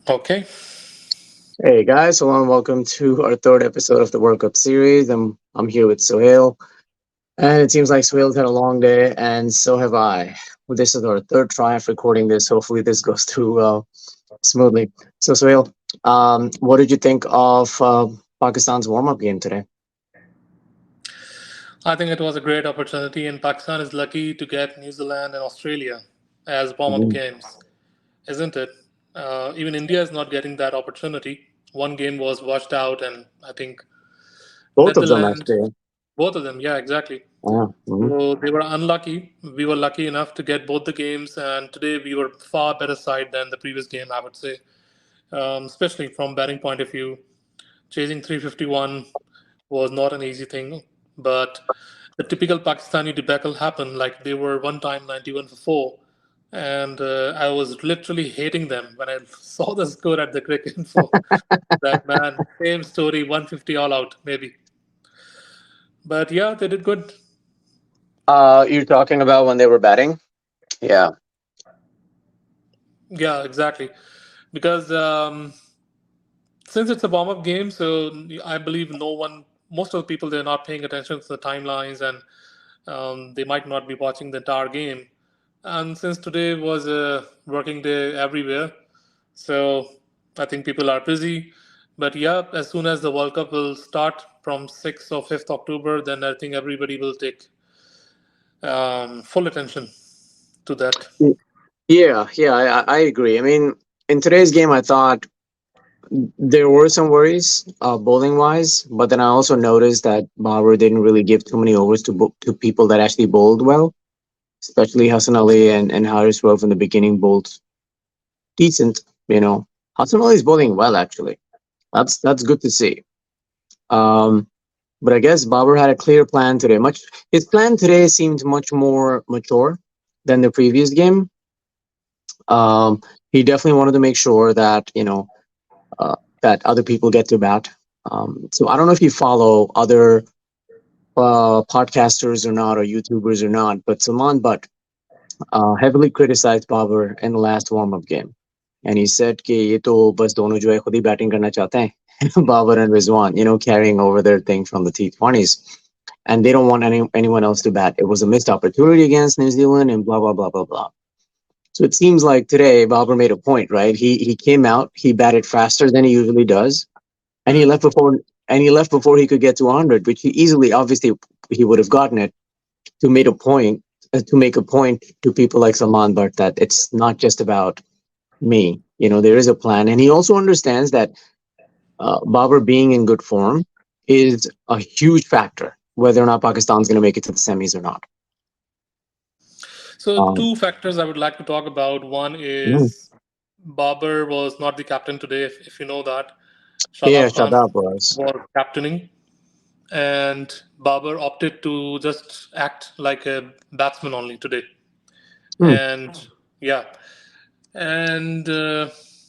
Okay. Hey guys, hello and welcome to our third episode of the World Cup series. I'm here with Sohail, and it seems like Sohail's had a long day, and so have I. Well, this is our third try of recording this. Hopefully, this goes through smoothly. So, Sohail, what did you think of Pakistan's warm-up game today? I think it was a great opportunity, and Pakistan is lucky to get New Zealand and Australia as warm up Mhm. games, isn't it? Even India is not getting that opportunity. One game was washed out, and I think Both of them, Netherlands, actually. both of them, yeah, exactly. Yeah. Mhm. So they were unlucky. We were lucky enough to get both the games, and today we were far better side than the previous game, I would say, especially from batting point of view. Chasing 351 was not an easy thing, but the typical Pakistani debacle happened. Like they were one time 91 for four, and I was literally hating them when I saw the score at the cricket info. That man, same story, 150 all out, maybe. But yeah, they did good. You're talking about when they were batting? Yeah. Yeah, exactly. Because since it's a warm up game, so I believe most of the people, they're not paying attention to the timelines and they might not be watching the entire game. And since today was a working day everywhere, so I think people are busy. But yeah, as soon as the World Cup will start from 6th or 5th October, then I think everybody will take full attention to that. Yeah, I agree. I mean, in today's game, I thought there were some worries, bowling wise, but then I also noticed that Bauer didn't really give too many overs to people that actually bowled well, especially Hassan Ali and Haris Rauf in the beginning bowled decent. You know, Hassan Ali is bowling well actually. That's good to see. Um, but I guess Bauer had a clear plan today. Much his plan today seemed much more mature than the previous game. Um, he definitely wanted to make sure that that other people get to bat. So I don't know if you follow other podcasters or not, or YouTubers or not, but Salman Butt heavily criticized Babar in the last warm-up game, and he said कि ये तो बस दोनों जो है खुद ही batting करना चाहते हैं, Babar and Rizwan, carrying over their thing from the T20s, and they don't want anyone else to bat. It was a missed opportunity against New Zealand, and blah blah blah blah blah. So it seems like today Babar made a point, right? He came out, he batted faster than he usually does, and he left before he could get to 100, which he easily, obviously, he would have gotten it to make a point to people like Salman, but that it's not just about me. There is a plan, and he also understands that Babar being in good form is a huge factor, whether or not Pakistan's going to make it to the semis or not. So, Um, two factors I would like to talk about. One mm, is Babar was not the captain today, if you know that. yeah, Shadab Khan Shadab was. was captaining, and Babar opted to just act like a batsman only today. Mm, And yeah, and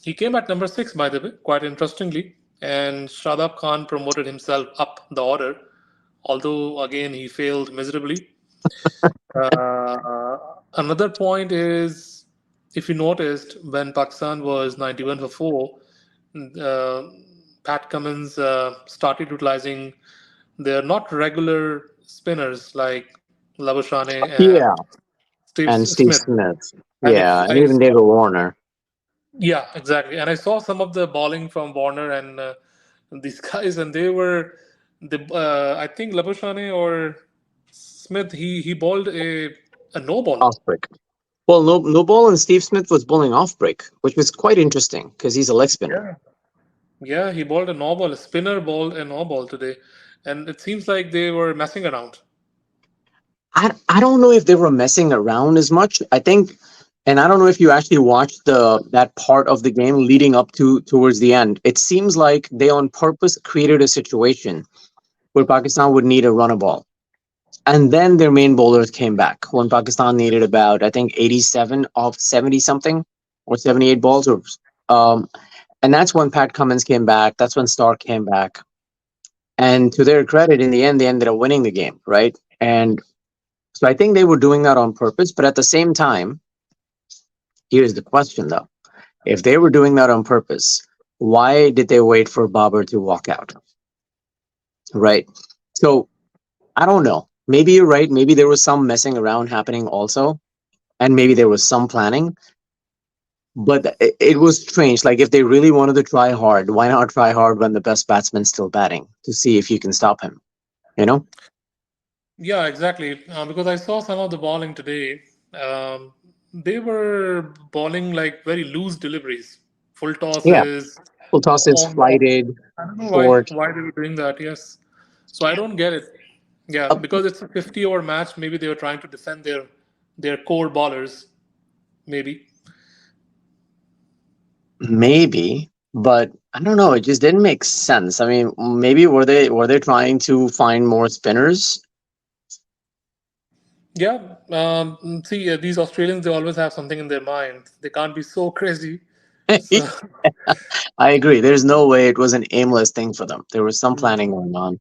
he came at number six, by the way, quite interestingly. And Shadab Khan promoted himself up the order, although again he failed miserably. Another point is, if you noticed, when Pakistan was 91 for 4, uh, Pat Cummins started utilizing their not regular spinners like Labuschagne and yeah, Steve and Steve Smith. Smith. And Yeah, and I even David Warner. yeah, exactly. And I saw some of the bowling from Warner and these guys, and they were I think Labuschagne or Smith. He bowled a no ball. Off break. Well, no ball, and Steve Smith was bowling off break, which was quite interesting because he's a leg spinner. Yeah. Yeah, he bowled a no ball. A spinner bowled a no ball today, and it seems like they were messing around. I don't know if they were messing around as much. I think, and I don't know if you actually watched that part of the game leading up to towards the end. It seems like they on purpose created a situation where Pakistan would need a run a ball, and then their main bowlers came back when Pakistan needed about, I think, 87 of 70 something or 78 balls, um, and that's when Pat Cummins came back. That's when Stark came back, and to their credit, in the end, they ended up winning the game, right? And so I think they were doing that on purpose. But at the same time, here's the question though. If they were doing that on purpose, why did they wait for Babar to walk out? Right. So I don't know. Maybe you're right. Maybe there was some messing around happening also, and maybe there was some planning. But it was strange. Like if they really wanted to try hard, why not try hard when the best batsman's still batting to see if you can stop him? You know? Yeah, exactly. Because I saw some of the bowling today. Um, they were bowling like very loose deliveries, full Yeah. tosses, Full tosses, on ball. flighted, I don't know why short. why they were doing that. Yes, so I don't get it. Yeah, Uh, because it's a 50-over match. Maybe they were trying to defend their core bowlers. Maybe. maybe, but I don't know. It just didn't make sense. I mean, maybe were they trying to find more spinners? Yeah. See, these Australians, they always have something in their mind. They can't be so crazy. So, I agree. There's no way it was an aimless thing for them. There was some planning going on.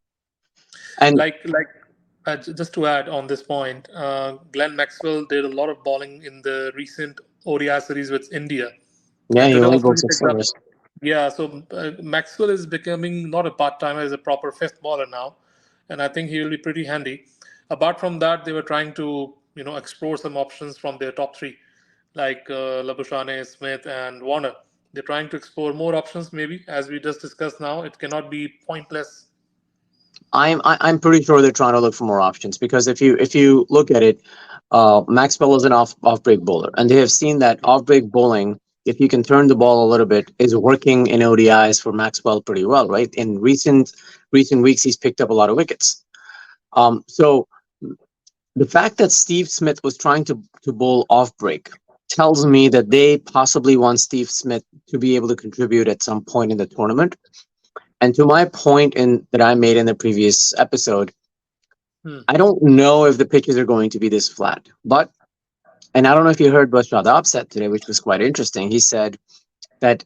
And just to add on this point, Glenn Maxwell did a lot of bowling in the recent ODI series with India, yeah, and he today only also bowled he six picked up. overs. Yeah, so Maxwell is becoming not a part timer, he's a proper fifth bowler now, and I think he will be pretty handy. Apart from that, they were trying to explore some options from their top three, like Labuschagne, Smith, and Warner. They're trying to explore more options, maybe as we just discussed. Now it cannot be pointless. I'm pretty sure they're trying to look for more options because if you look at it, Maxwell is an off break bowler, and they have seen that off break bowling, if you can turn the ball a little bit, is working in ODIs for Maxwell pretty well, right? In recent weeks, he's picked up a lot of wickets. So the fact that Steve Smith was trying to bowl off break tells me that they possibly want Steve Smith to be able to contribute at some point in the tournament. And to my point in that I made in the previous episode, Hmm. I don't know if the pitches are going to be this flat. But and I don't know if you heard what Shadab said today, which was quite interesting. He said that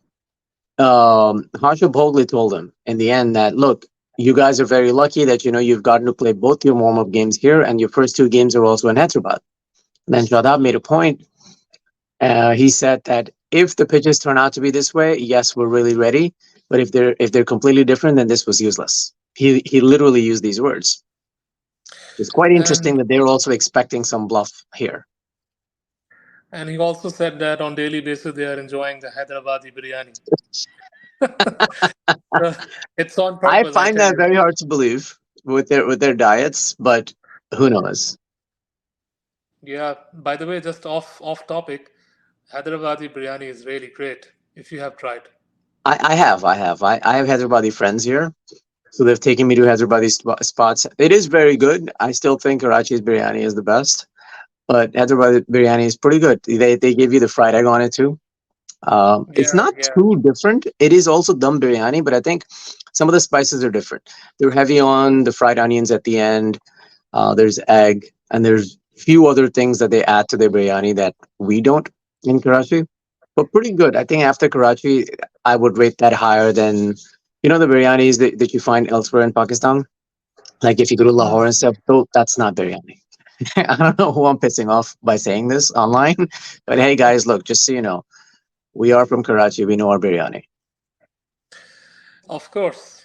Harsha Bhogle told him in the end that look, you guys are very lucky that you've gotten to play both your warm up games here, and your first two games are also in Hyderabad. And then Shadab made a point. He said that if the pitches turn out to be this way, yes, we're really ready. But if they're completely different, then this was useless. He literally used these words. It's quite And interesting that they're also expecting some bluff here. and he also said that on daily basis they are enjoying the Hyderabadi biryani. So it's on I purpose, I find tell that you. very hard to believe with their diets, but who knows? Yeah. By the way, just off topic, Hyderabadi biryani is really great if you have tried. I have Hyderabadi friends here, so they've taken me to Hyderabadi spots. It is very good. I still think Karachi's biryani is the best, but Hyderabadi biryani is pretty good. They give you the fried egg on it too. It's Yeah, not yeah. too different. It is also dum biryani, but I think some of the spices are different. They're heavy on the fried onions at the end. There's egg, and there's few other things that they add to their biryani that we don't in Karachi. But pretty good. I think after Karachi, I would rate that higher than the biryanis that you find elsewhere in Pakistan. Like if you go to Lahore and stuff, so that's not biryani. I don't know who I'm pissing off by saying this online, but hey guys, look, just so you know, we are from Karachi. We know our biryani. Of course.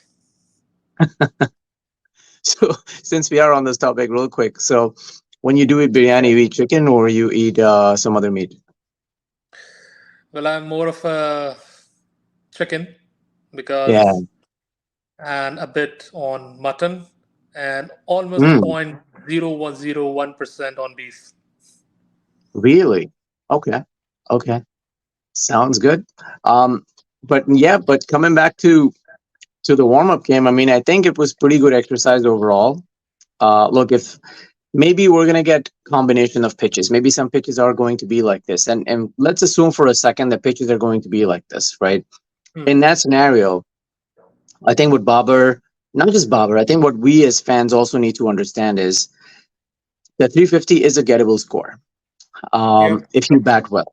So since we are on this topic, real quick, so when you do eat biryani, you eat chicken or you eat some other meat? Well, I'm more of a chicken Yeah. because and a bit on mutton and almost Mm, 0.0101% on beef. really? Okay. Okay. Sounds good. Um, but yeah, but coming back to the warm up game, I mean, I think it was pretty good exercise overall. Look, if maybe we're gonna get combination of pitches, maybe some pitches are going to be like this, and let's assume for a second that pitches are going to be like this, right? Hmm. In that scenario, I think what Babar, not just Babar, I think what we as fans also need to understand is that 350 is a gettable score. Yep. If you bat well.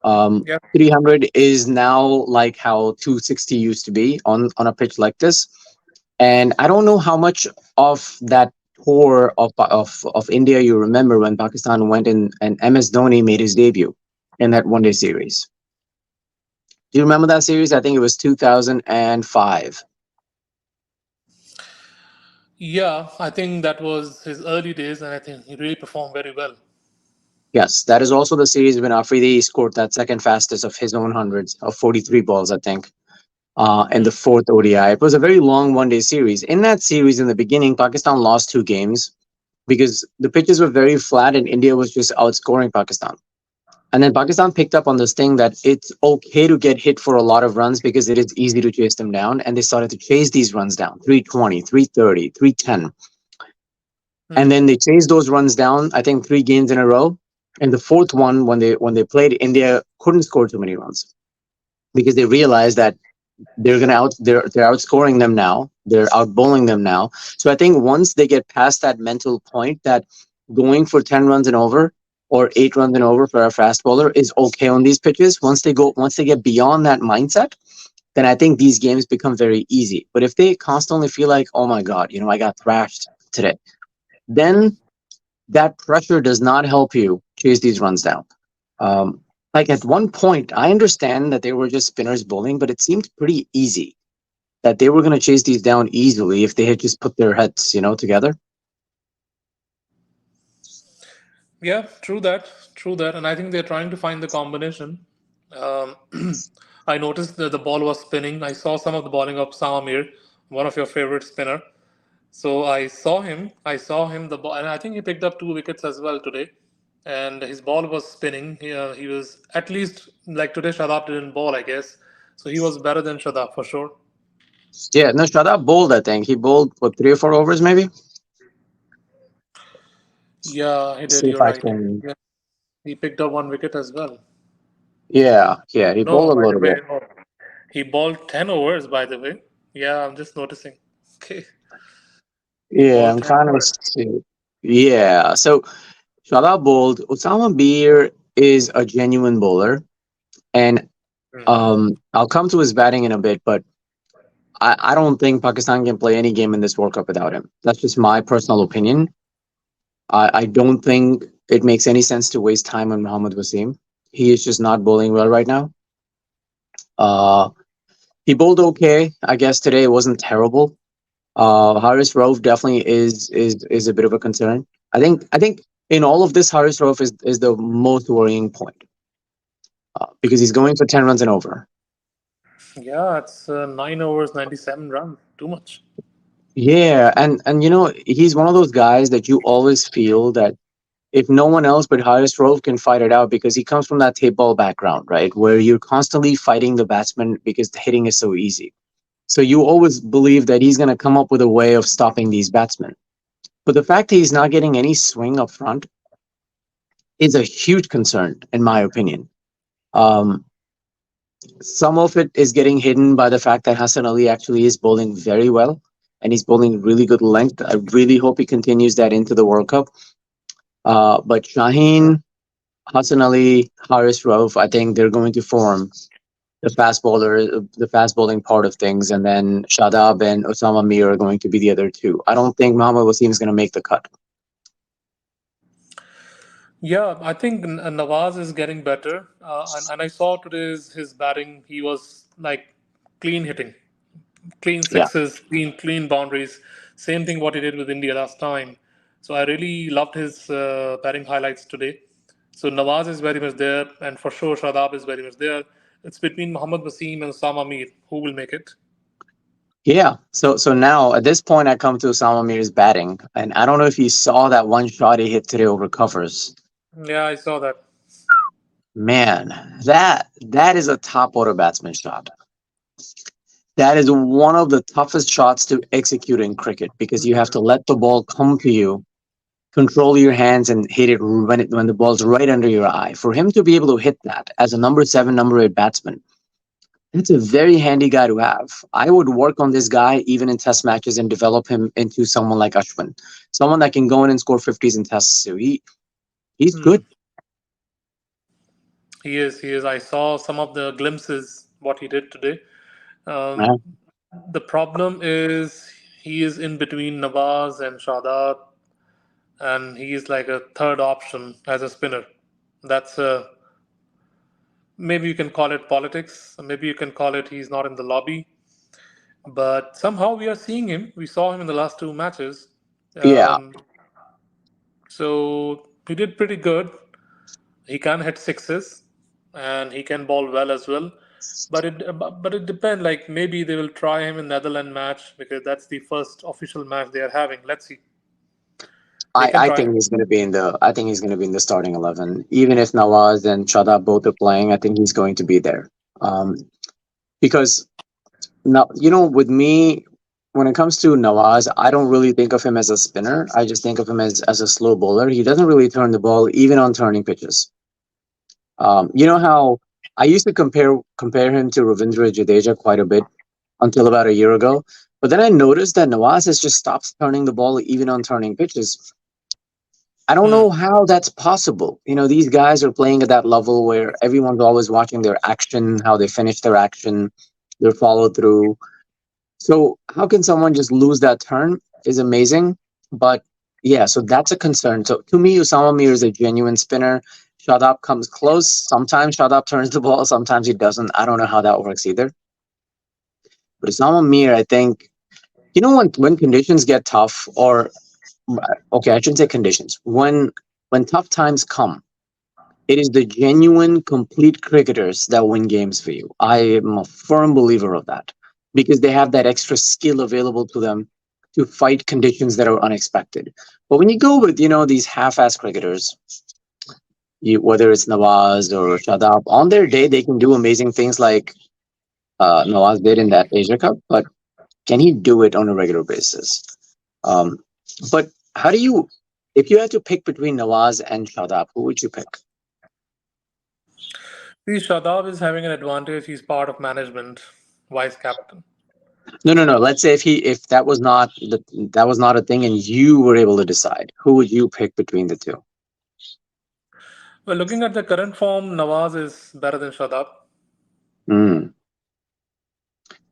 Yep. 300 is now like how 260 used to be on a pitch like this, and I don't know how much of that tour of India you remember when Pakistan went in and MS Dhoni made his debut in that one day series. Do you remember that series? I think it was 2005. Yeah, I think that was his early days, and I think he really performed very well. Yes, that is also the series when Afridi scored that second fastest of his own hundreds of 43 balls, I think, in the Hmm. fourth ODI. It was a very long one day series. In that series, in the beginning, Pakistan lost two games because the pitches were very flat and India was just outscoring Pakistan. And then Pakistan picked up on this thing that it's okay to get hit for a lot of runs because it is easy to chase them down. And they started to chase these runs down 320, 330, 310. And Hmm. then they chased those runs down, I think three games in a row. And the fourth one, when they played, India couldn't score too many runs because they realized that they're outscoring them now. They're outbowling them now. So I think once they get past that mental point that going for 10 runs and over or 8 runs and over for a fast bowler is okay on these pitches. Once they get beyond that mindset, then I think these games become very easy. But if they constantly feel like, oh my God, I got thrashed today, then that pressure does not help you chase these runs down. Um, like at one point, I understand that they were just spinners bowling, but it seemed pretty easy that they were going to chase these down easily if they had just put their heads, together. Yeah, true that, and I think they're trying to find the combination. Um, I noticed that the ball was spinning. I saw some of the bowling of Samir, one of your favorite spinner. So I saw him the ball, and I think he picked up 2 wickets as well today. And his ball was spinning. He was at least like today. Shadab didn't bowl, I guess, so he was better than Shadab for sure. Yeah, no, Shadab bowled, I think. He bowled, what, 3 or 4 overs maybe? Yeah, he did. See if You're I right. can. Yeah, he picked up 1 wicket as well. Yeah, he No, bowled a by the little way, bit. no. He bowled 10 overs. By the way, yeah, I'm just noticing. Okay, he Yeah, bowled I'm ten trying to overs. see. Yeah, so Shadab bowled. Osama Bir is a genuine bowler. And Hmm. I'll come to his batting in a bit, but I don't think Pakistan can play any game in this World Cup without him. That's just my personal opinion. I don't think it makes any sense to waste time on Muhammad Wasim. He is just not bowling well right now. Uh, he bowled okay, I guess today. It wasn't terrible. Haris Rauf definitely is a bit of a concern. I think in all of this, Haris Rauf is the most worrying point because he's going for 10 runs and over. Yeah, it's 9 overs, 97 runs. Too much. Yeah, and he's one of those guys that you always feel that if no one else but Haris Rauf can fight it out because he comes from that tape ball background, right? Where you're constantly fighting the batsman because the hitting is so easy. So you always believe that he's going to come up with a way of stopping these batsmen. But the fact that he's not getting any swing up front is a huge concern, in my opinion. Um, some of it is getting hidden by the fact that Hassan Ali actually is bowling very well and he's bowling really good length. I really hope he continues that into the World Cup. But Shaheen, Hassan Ali, Haris Rauf, I think they're going to form the fast bowling part of things, and then Shadab and Osama Mir are going to be the other two. I don't think Mohammad Wasim is going to make the cut. Yeah, I think Nawaz is getting better, and I saw today's his batting. He was like clean hitting, clean Yeah. sixes, clean boundaries. Same thing what he did with India last time. So I really loved his batting highlights today. So Nawaz is very much there, and for sure Shadab is very much there. It's between Mohammad Wasim and Osama Mir who will make it. Yeah. So now at this point, I come to Osama Mir's batting, and I don't know if you saw that one shot he hit today over covers. Yeah, I saw that. Man, that is a top order batsman shot. That is one of the toughest shots to execute in cricket because you have to let the ball come to you, control your hands, and hit it when the ball's right under your eye. For him to be able to hit that as a number seven, number eight batsman, that's a very handy guy to have. I would work on this guy even in test matches and develop him into someone like Ashwin, someone that can go in and score 50s in tests. So he's Hmm. good. He is. He is. I saw some of the glimpses what he did today. Um, Man. the problem is he is in between Nawaz and Shadab, and he is like a third option as a spinner. That's Maybe you can call it politics. Maybe you can call it he's not in the lobby. But somehow we are seeing him. We saw him in the last two matches. Yeah, Um, so he did pretty good. He can hit sixes, and he can bowl well as well. But it depends. Like maybe they will try him in Netherlands match because that's the first official match they are having. Let's see. They can I try think him. he's going to be in the I think he's going to be in the starting 11. Even if Nawaz and Shadab both are playing, I think he's going to be there. Um, because now, with me, when it comes to Nawaz, I don't really think of him as a spinner. I just think of him as a slow bowler. He doesn't really turn the ball even on turning pitches. You know how I used to compare him to Ravindra Jadeja quite a bit until about a year ago. But then I noticed that Nawaz has just stopped turning the ball even on turning pitches. I don't Hmm. know how that's possible. These guys are playing at that level where everyone's always watching their action, how they finish their action, their follow through. So how can someone just lose that turn is amazing. But yeah, so that's a concern. So to me, Usama Mir is a genuine spinner. Shadab comes close. Sometimes Shadab turns the ball, sometimes he doesn't. I don't know how that works either. But Usama Mir, I think, when conditions get tough, or okay, I shouldn't say conditions. When tough times come, it is the genuine, complete cricketers that win games for you. I am a firm believer of that because they have that extra skill available to them to fight conditions that are unexpected. But when you go with, these half-ass cricketers, whether it's Nawaz or Shadab, on their day they can do amazing things like Nawaz did in that Asia Cup. But can he do it on a regular basis? Um, but how do you, if you had to pick between Nawaz and Shadab, who would you pick? See, Shadab is having an advantage. He's part of management, vice captain. No, no, no. Let's say if that was not a thing, and you were able to decide, who would you pick between the two? Well, looking at the current form, Nawaz is better than Shadab. Mm.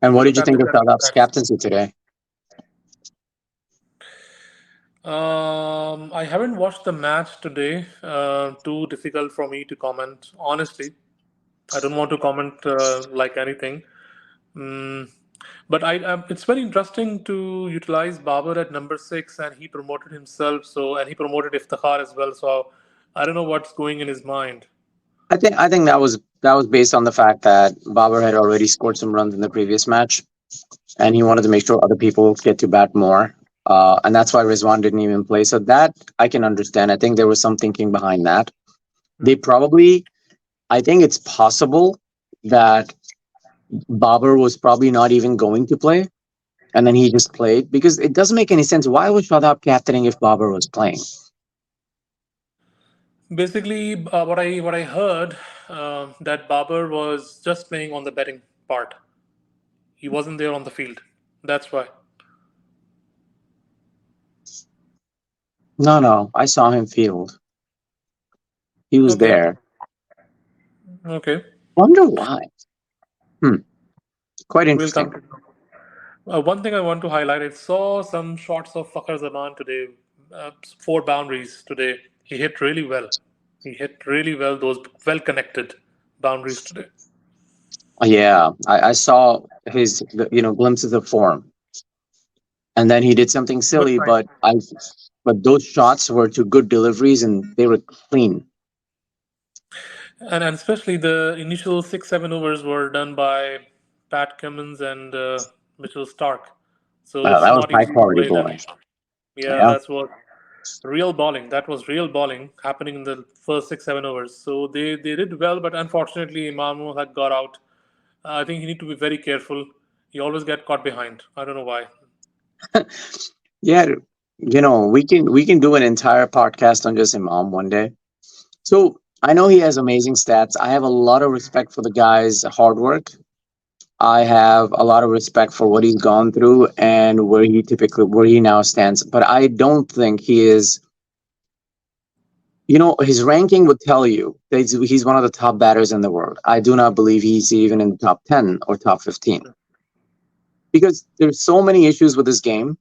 And If you what did look you at the think of best Shadab's stats. captaincy today? I haven't watched the match today. Too difficult for me to comment. Honestly, I don't want to comment like anything. Mm, but it's very interesting to utilize Babar at number six, and he promoted himself. And he promoted Iftikhar as well. So I don't know what's going in his mind. I think that was based on the fact that Babar had already scored some runs in the previous match, and he wanted to make sure other people get to bat more. And that's why Rizwan didn't even play. So that I can understand. I think there was some thinking behind that. They probably, I think it's possible that Babar was probably not even going to play, and then he just played because it doesn't make any sense. Why was Shadab captaining if Babar was playing? Basically, what I heard that Babar was just playing on the betting part. He wasn't there on the field. That's why. No, no, I saw him field. He was Okay, there. okay. Wonder why. Hmm. Quite We'll come interesting. to one thing I want to highlight. I saw some shots of Fakhar Zaman today. Four boundaries today. He hit really well. He hit really well. Those well connected boundaries today. Yeah, I saw his glimpses of form, and then he did something Good silly, sign. but those shots were to good deliveries and they were clean. And especially the initial 6-7 overs were done by Pat Cummins and Mitchell Stark. So it's That was not high easy to quality play them. bowling. Yeah, Yeah. that's what real bowling. That was real bowling happening in the first 6-7 overs. So they did well, but unfortunately Imam had got out. I think he need to be very careful. He always get caught behind. I don't know why. Yeah, we can do an entire podcast on just Imam one day. So I know he has amazing stats. I have a lot of respect for the guy's hard work. I have a lot of respect for what he's gone through and where he now stands. But I don't think he is. His ranking would tell you that he's one of the top batters in the world. I do not believe he's even in the top 10 or top 15 because there's so many issues with this game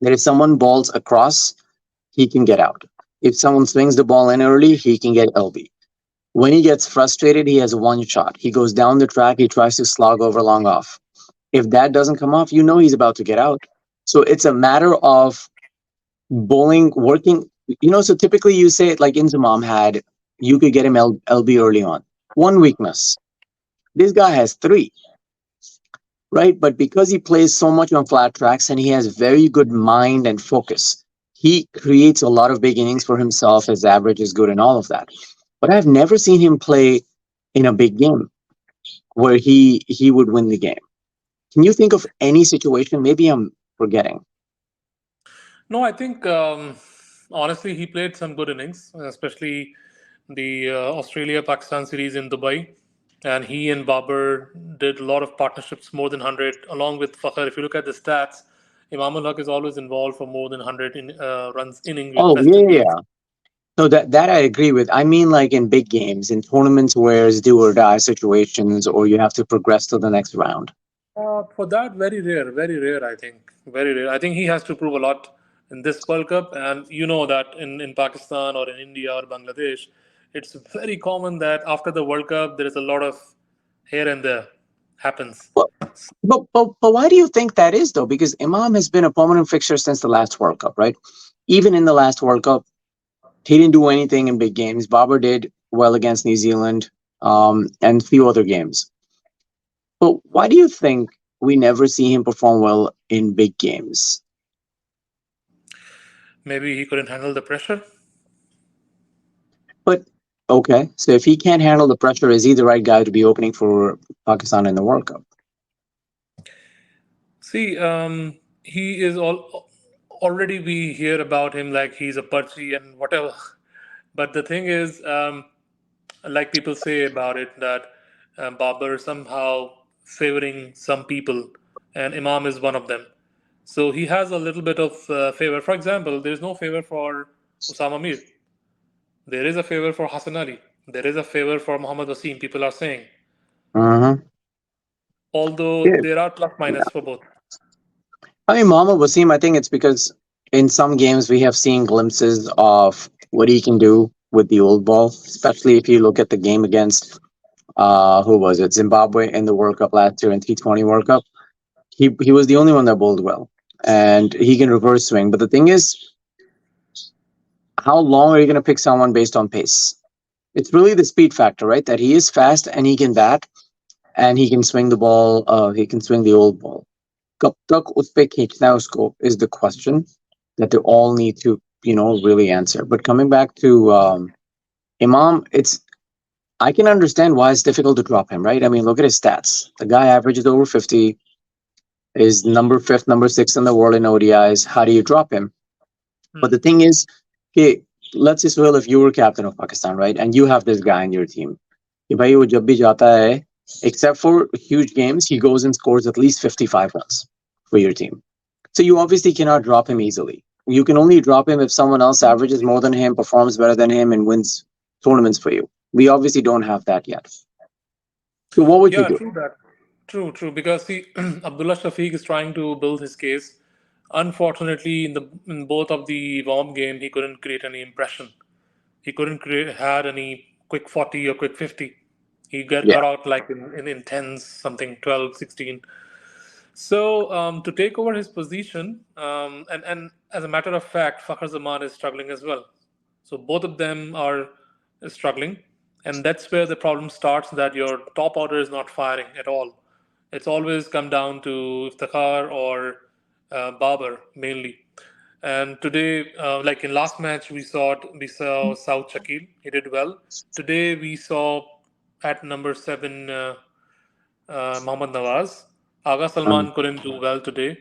that if someone balls across, he can get out. If someone swings the ball in early, he can get LB. When he gets frustrated, he has one shot. He goes down the track, he tries to slog over long off. If that doesn't come off, you know he's about to get out. So it's a matter of bowling, working. So typically you say, like Inzamam had, you could get him LB early on. One weakness. This guy has three, right? But because he plays so much on flat tracks and he has very good mind and focus, he creates a lot of big innings for himself. His average is good and all of that. But I've never seen him play in a big game where he would win the game. Can you think of any situation? Maybe I'm forgetting. No, I think honestly he played some good innings, especially the Australia Pakistan series in Dubai. And he and Babar did a lot of partnerships, more than 100, along with Fakhar. If you look at the stats, Imam ul Haq is always involved for more than 100 runs inning with Oh best yeah, of yeah, teams. yeah. So that I agree with. I mean, like in big games, in tournaments where it's do or die situations, or you have to progress to the next round. For that, very rare, I think. Very rare. I think he has to prove a lot in this World Cup. And you know that in Pakistan or in India or Bangladesh, it's very common that after the World Cup, there is a lot of here and there happens. But, but why do you think that is though? Because Imam has been a permanent fixture since the last World Cup, right? Even in the last World Cup, he didn't do anything in big games. Babar did well against New Zealand, and a few other games. But why do you think we never see him perform well in big games? Maybe he couldn't handle the pressure. But okay, so if he can't handle the pressure, is he the right guy to be opening for Pakistan in the World Cup? See, he is already we hear about him like he's a Parsi and whatever. But the thing is, like people say about it, that Babur somehow favoring some people, and Imam is one of them. So he has a little bit of favor. For example, there is no favor for Osama Mir. There is a favor for Hassan Ali. There is a favor for Muhammad Wasim. People are saying, Uh-huh. although Yeah. there are plus minus for both. I mean, Mohammad Wasim, I think it's because in some games we have seen glimpses of what he can do with the old ball, especially if you look at the game against who was it? Zimbabwe in the World Cup last year in T20 World Cup. He was the only one that bowled well. And he can reverse swing. But the thing is, how long are you gonna pick someone based on pace? It's really the speed factor, right? That he is fast and he can bat and he can swing the ball, he can swing the old ball. कब तक उस पे खींचना है उसको is the question that they all need to really answer. But coming back to Imam, it's I can understand why it's difficult to drop him, right? I mean, look at his stats. The guy averages over 50, is number fifth, number six in the world in ODIs. How do you drop him? But Hmm. the thing is, okay, let's just well if you were captain of Pakistan, right, and you have this guy in your team, कि भाई वो जब भी जाता है, except for huge games, he goes and scores at least 55 runs for your team. So you obviously cannot drop him easily. You can only drop him if someone else averages more than him, performs better than him, and wins tournaments for you. We obviously don't have that yet. So what would you Yeah, do? true that. True. Because see, Abdullah Shafiq is trying to build his case. Unfortunately, in both of the warm game, he couldn't create any impression. He couldn't create had any quick 40 or quick 50. He Yeah. got out like in tens, something 12, 16. So to take over his position, and as a matter of fact, Fakhar Zaman is struggling as well. So both of them are struggling, and that's where the problem starts. That your top order is not firing at all. It's always come down to Iftikhar or Babar mainly. And today, like in last match, we saw South Shakil. He did well. Today we saw at number seven. Mohammad Nawaz. Aga Um, Salman couldn't do well today.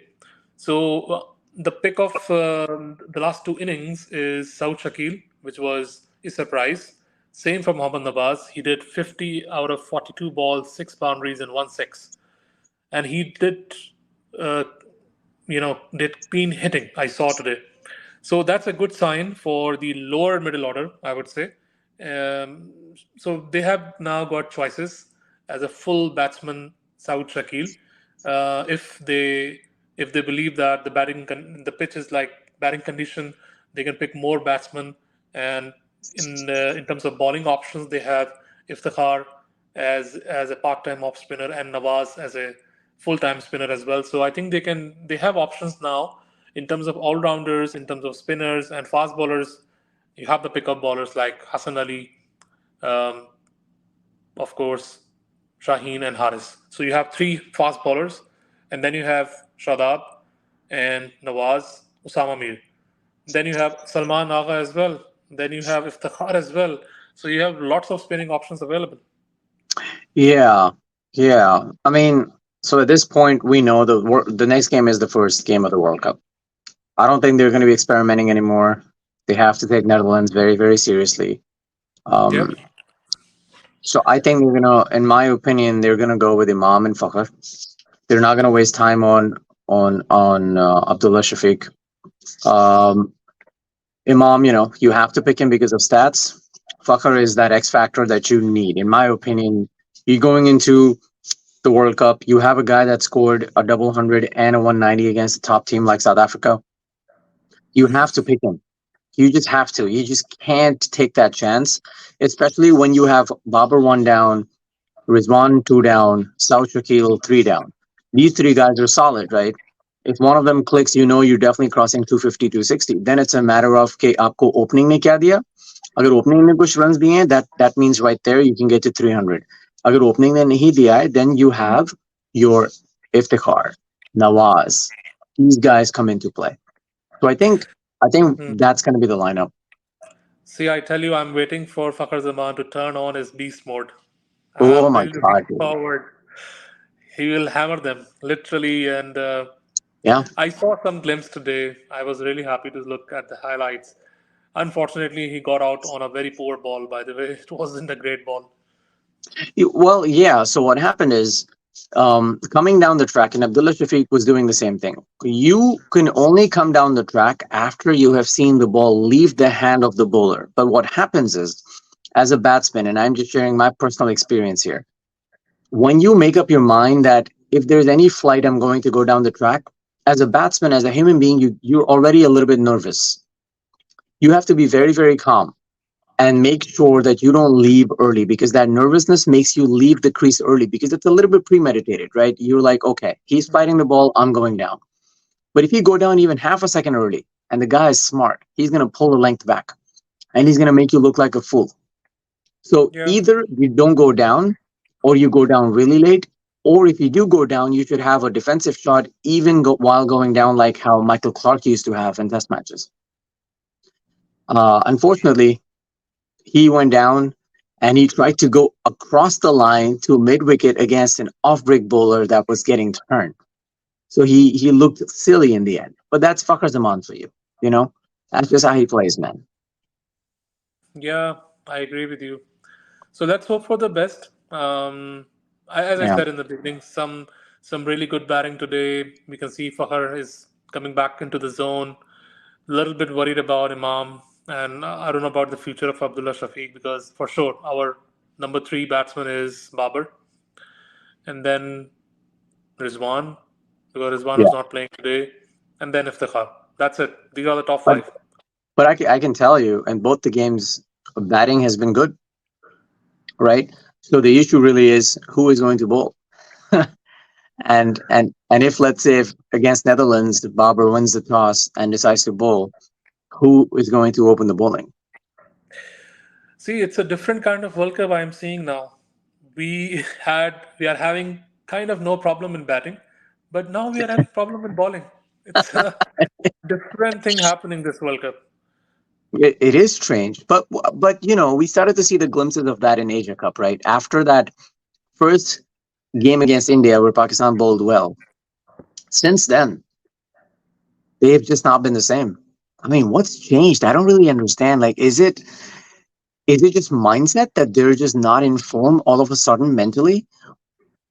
So the pick of the last two innings is Saud Shakil, which was a surprise. Same for Mohammad Nawaz. He did 50 out of 42 balls, six boundaries, and one six. And he did uh, did clean hitting I saw today. So that's a good sign for the lower middle order, I would say. Um, so they have now got choices as a full batsman, Saud Shakil. If they believe that the pitch is like batting condition, they can pick more batsmen. And in terms of bowling options, they have Iftikhar as a part-time off spinner, and Nawaz as a full-time spinner as well. So I think they have options now in terms of all-rounders, in terms of spinners and fast bowlers. You have the pickup bowlers like Hassan Ali, um, of course, Shaheen and Haris. So you have three fast bowlers, and then you have Shadab and Nawaz, Usama Mir. Then you have Salman Agha as well. Then you have Iftikhar as well. So you have lots of spinning options available. Yeah, yeah. I mean, so at this point, we know the next game is the first game of the World Cup. I don't think they're going to be experimenting anymore. They have to take Netherlands very, very seriously. Yep. Um, so I think they're gonna, in my opinion, they're gonna go with Imam and Fakhr. They're not gonna waste time on Abdullah Shafiq. Um, Imam, you have to pick him because of stats. Fakhr is that X factor that you need, in my opinion. You're going into the World Cup. You have a guy that scored a double hundred and a 190 against a top team like South Africa. You have to pick him. You just have to. You just can't take that chance, especially when you have Babar one down, Rizwan two down, South Shakil three down. These three guys are solid, right? If one of them clicks, you're definitely crossing 250, 260. Then it's a matter of कि आपको opening ने क्या दिया. अगर opening ने कुछ runs दिए हैं, that means right there you can get to 300. अगर opening ने नहीं दिया है, then you have your Iftikhar, Nawaz. These guys come into play. So I think Hmm. that's going to be the lineup. See, I tell you, I'm waiting for Fakhar Zaman to turn on his beast mode. Oh I'm my really looking God, dude. forward. He will hammer them, literally. And Yeah. I saw some glimpse today. I was really happy to look at the highlights. Unfortunately, he got out on a very poor ball, by the way. It wasn't a great ball. Well, yeah. So what happened is, coming down the track, and Abdullah Shafiq was doing the same thing. You can only come down the track after you have seen the ball leave the hand of the bowler. But what happens is, as a batsman, and I'm just sharing my personal experience here, when you make up your mind that if there's any flight, I'm going to go down the track, as a batsman, as a human being, you're already a little bit nervous. You have to be very, very calm and make sure that you don't leave early, because that nervousness makes you leave the crease early because it's a little bit premeditated, right? You're like, okay, he's fighting the ball, I'm going down. But if you go down even half a second early and the guy is smart, he's going to pull the length back and he's going to make you look like a fool. So Yeah. either you don't go down or you go down really late. Or if you do go down, you should have a defensive shot even while going down, like how Michael Clark used to have in test matches. Unfortunately, he went down and he tried to go across the line to mid wicket against an off break bowler that was getting turned. So he looked silly in the end. But that's Fakhr Zaman for you. You know, that's just how he plays, man. Yeah, I agree with you. So let's hope for the best. As I Yeah. said in the beginning, some really good batting today. We can see Fahar is coming back into the zone. A little bit worried about Imam, and I don't know about the future of Abdullah Shafiq because for sure our number three batsman is Babar, and then Rizwan because Rizwan Yeah. is not playing today, and then Iftikhar. That's it. These are the top But five. I can tell you, in both the games, batting has been good, right? So the issue really is who is going to bowl. And if, let's say, if against Netherlands, Babar wins the toss and decides to bowl, who is going to open the bowling? See, it's a different kind of World Cup I'm seeing now. We are having kind of no problem in batting, but now we are having problem in bowling. It's a different thing happening this World Cup. It is strange, but we started to see the glimpses of that in Asia Cup, right? After that first game against India, where Pakistan bowled well. Since then, they've just not been the same. I mean, what's changed? I don't really understand. Like, is it just mindset that they're just not in form all of a sudden mentally,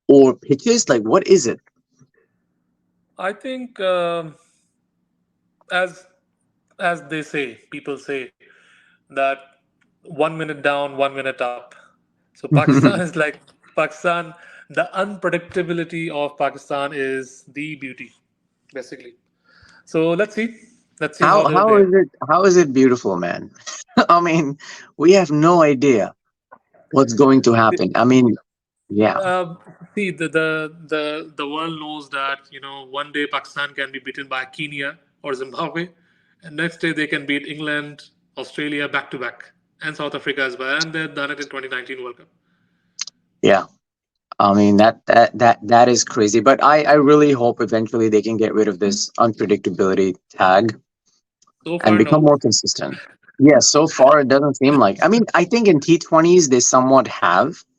or pitches? Like, what is it? I think as as they say, people say that 1 minute down, 1 minute up. So Pakistan is like Pakistan. The unpredictability of Pakistan is the beauty, basically. So let's see how how they'll how behave. is it beautiful, man? I mean, we have no idea. What's going to happen? I mean, yeah, Uh, See, the world knows that one day Pakistan can be beaten by Kenya or Zimbabwe, and next day they can beat England, Australia back to back, and South Africa as well, and they've done it in 2019 World Cup. yeah. I mean that is crazy. But I really hope eventually they can get rid of this unpredictability tag So and far, become no. more consistent. Yeah, so far it doesn't seem like. I mean, I think in T20s they somewhat have,